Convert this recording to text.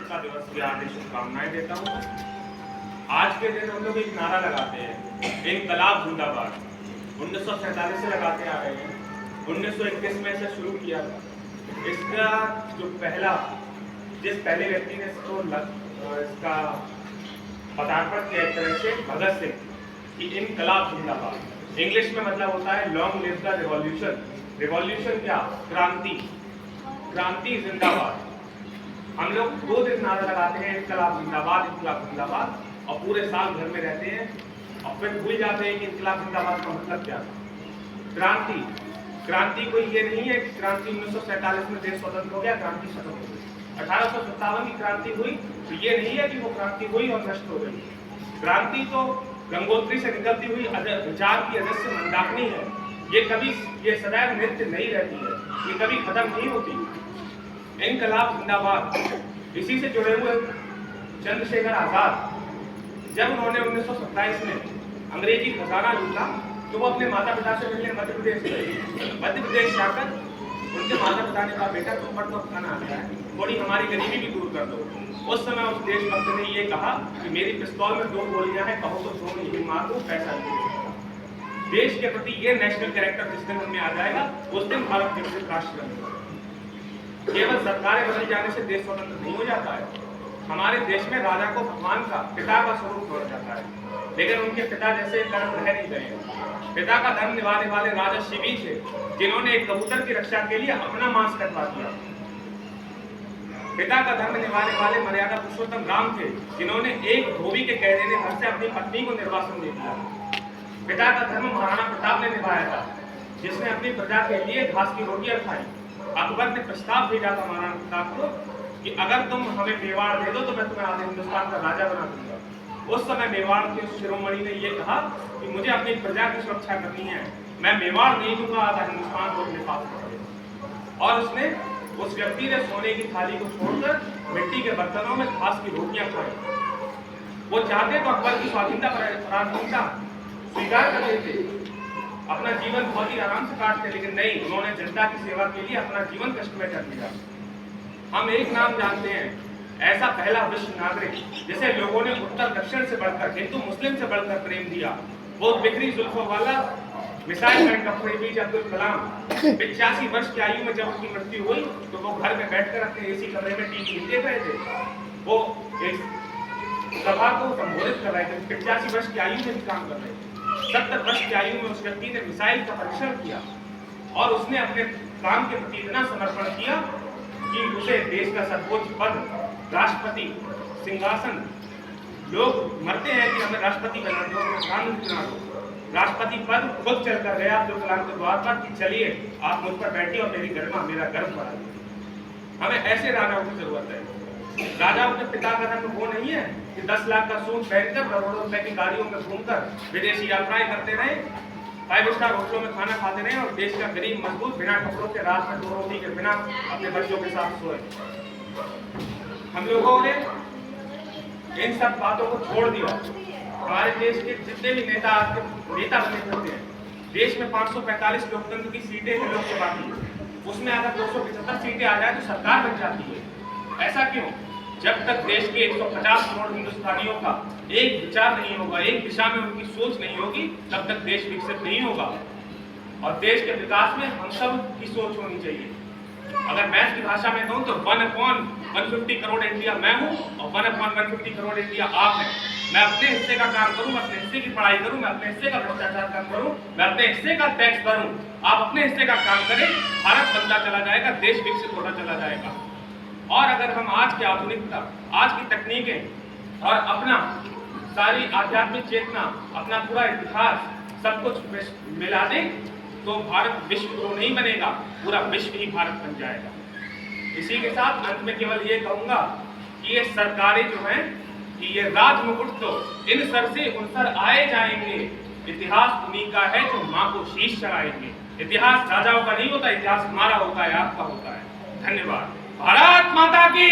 स्वतंत्रता दिवस की हार्दिक शुभकामनाएं देता हूँ। आज के दिन हम लोग एक नारा लगाते हैं, इनकलाब जिंदाबाद। 1947 से लगाते आ रहे हैं, 1921 में इसे शुरू किया था। इसका जो जिस पहले व्यक्ति ने इसका पदार्पण किया एक तरह से भगत सिंह कि इनकलाब जिंदाबाद। इंग्लिश में मतलब होता है long live the revolution. Revolution क्या? क्रांति। क्रांति जिंदाबाद। हम लोग 2 दिन नारा लगाते हैं, इनकलाब जिंदाबाद, इनकलाब जिंदाबाद, और पूरे साल घर में रहते हैं और फिर भूल जाते हैं कि इनकलाब जिंदाबाद का मतलब क्या था। क्रांति। क्रांति कोई ये नहीं है कि क्रांति 1947 में देश स्वतंत्र हो गया, क्रांति खत्म हो गई। 1857 की क्रांति हुई तो ये नहीं है कि वो क्रांति हुई और नष्ट हो गई। क्रांति तो गंगोत्री से निकलती हुई विचार की अजस्र मंदाकिनी है। ये सदैव नृत्य नहीं रहती है, ये कभी खत्म नहीं होती। इनकलाब जिंदाबाद। इसी से जुड़े हुए चंद्रशेखर आजाद, जब उन्होंने 1927 में अंग्रेजी खजाना लूटा तो वो अपने माता पिता से मिलने मध्य प्रदेश गए। मध्य प्रदेश जाकर उनके माता पिता ने कहा, बेटा तुम पर तो खाना आ गया है, थोड़ी हमारी गरीबी भी दूर कर दो। उस समय उस देशभक्त ने ये कहा कि मेरी पिस्तौल में 2 गोलियां हैं, कहो तो क्यों नहीं मार दो, पैसा नहीं। देश के प्रति ये नेशनल कैरेक्टर जिस दिन हमें आ जाएगा उस दिन भारत विकसित राष्ट्र बनेगा। केवल सरकारें बदल जाने से देश स्वतंत्र नहीं हो जाता है। हमारे देश में राजा को भगवान का, पिता का स्वरूप माना जाता है, लेकिन उनके पिता जैसे कर्म रह नहीं गए। पिता का धर्म निभाने वाले राजा शिवी थे, जिन्होंने एक कबूतर की रक्षा के लिए अपना मांस कटवा दिया। पिता का धर्म निभाने वाले मर्यादा पुरुषोत्तम राम थे, जिन्होंने एक धोबी के कह देने भर से अपनी पत्नी को निर्वासन दे दिया। पिता का धर्म महाराणा प्रताप ने निभाया था, जिसने अपनी प्रजा के लिए घास की रोटियां खाई। अकबर ने प्रस्ताव भेजा था महाराणा प्रताप को कि अगर तुम हमें मेवाड़ दे दो तो मैं तुम्हें आधे हिंदुस्तान का राजा बना दूंगा। उस समय मेवाड़ के शिरोमणि ने यह कहा कि मुझे अपनी प्रजा की सुरक्षा करनी है, मैं मेवाड़ नहीं दूंगा, आधा हिंदुस्तान को अपने पास रखेगा। और उसने उस व्यक्ति ने सोने की थाली को छोड़कर मिट्टी के बर्तनों में घास की रोटियां खाई। वो चाहते तो अकबर की स्वाधीनता पराधीनता स्वीकार कर लेते, अपना जीवन बहुत ही आराम से काटते, लेकिन नहीं, उन्होंने जनता की सेवा के लिए अपना जीवन कष्ट में कर दिया। हम एक नाम जानते हैं, ऐसा पहला विश्व नागरिक जिसे लोगों ने उत्तर दक्षिण से बढ़कर, हिंदू मुस्लिम से बढ़कर प्रेम दिया, वो बिखरी जुल्फों वाला missile man doctor APJ Abdul Kalam. 85 वर्ष की आयु में जब उनकी मृत्यु हुई तो वो घर में बैठकर अपने एसी कमरे में टीवी देख रहे थे। वो एक सभा को संबोधित कर रहे थे, 85 वर्ष की आयु में काम कर रहे थे। 70 वर्ष की आयु में उस व्यक्ति ने मिसाइल का परीक्षण किया और उसने अपने काम के प्रति इतना समर्पण किया कि उसे देश का सर्वोच्च पद, राष्ट्रपति सिंहासन, लोग मरते हैं कि हमें राष्ट्रपति बनना दो, प्रधानमंत्री बना दो, राष्ट्रपति पद खुद चलकर गया अब्दुल कलाम के द्वार पर कि चलिए आप मुझ पर बैठिए और मेरी गरिमा, मेरा गर्व बढ़ाइए। हमें ऐसे राजाओं की जरूरत है। राजाओं के पिता का रंग वो नहीं है कि 10 लाख का सूट पहनकर करोड़ों रुपए की गाड़ियों में घूमकर विदेशी यात्राएं करते रहे, 5 स्टार होटलों में खाना खाते रहे और देश का गरीब मजदूर बिना कपड़ों के रात में 2 रोटी के बिना अपने बच्चों के साथ सोए। हम लोगों ने इन सब बातों को छोड़ दिया। हमारे देश के जितने भी नेता बने फिरते हैं, देश में 545 लोकतंत्र की सीटें हैं लोकसभा की, उसमें अगर 275 सीटें आ जाए तो सरकार बन जाती है। ऐसा क्यों? जब तक देश के 150 करोड़ हिंदुस्तानियों का एक विचार नहीं होगा, एक दिशा में उनकी सोच नहीं होगी, तब तक देश विकसित नहीं होगा। और देश के विकास में हम सब की सोच होनी चाहिए। अगर मैथ की भाषा में कहूँ तो 1/150 करोड़ इंडिया मैं हूँ और 1/150 करोड़ इंडिया आप हैं। मैं अपने हिस्से का काम करूँ, मैं अपने हिस्से की पढ़ाई करूँ, मैं अपने हिस्से का भ्रष्टाचार कम करूँ, मैं अपने हिस्से का टैक्स भरूँ, आप अपने हिस्से का काम करें, भारत बनता चला जाएगा, देश विकसित होता चला जाएगा। और अगर हम आज की आधुनिकता, आज की तकनीकें और अपना सारी आध्यात्मिक चेतना, अपना पूरा इतिहास सब कुछ मिला दें तो भारत विश्व गुरु नहीं बनेगा, पूरा विश्व ही भारत बन जाएगा। इसी के साथ अंत में केवल ये कहूंगा कि ये सरकारें जो हैं कि ये राज मुकुट तो इन सर से उन सर आए जाएंगे, इतिहास उन्हीं का है जो माँ को शीश चढ़ाएंगे। इतिहास राजाओं का नहीं होता, इतिहास हमारा होता है, आपका होता है। धन्यवाद। भारत माता की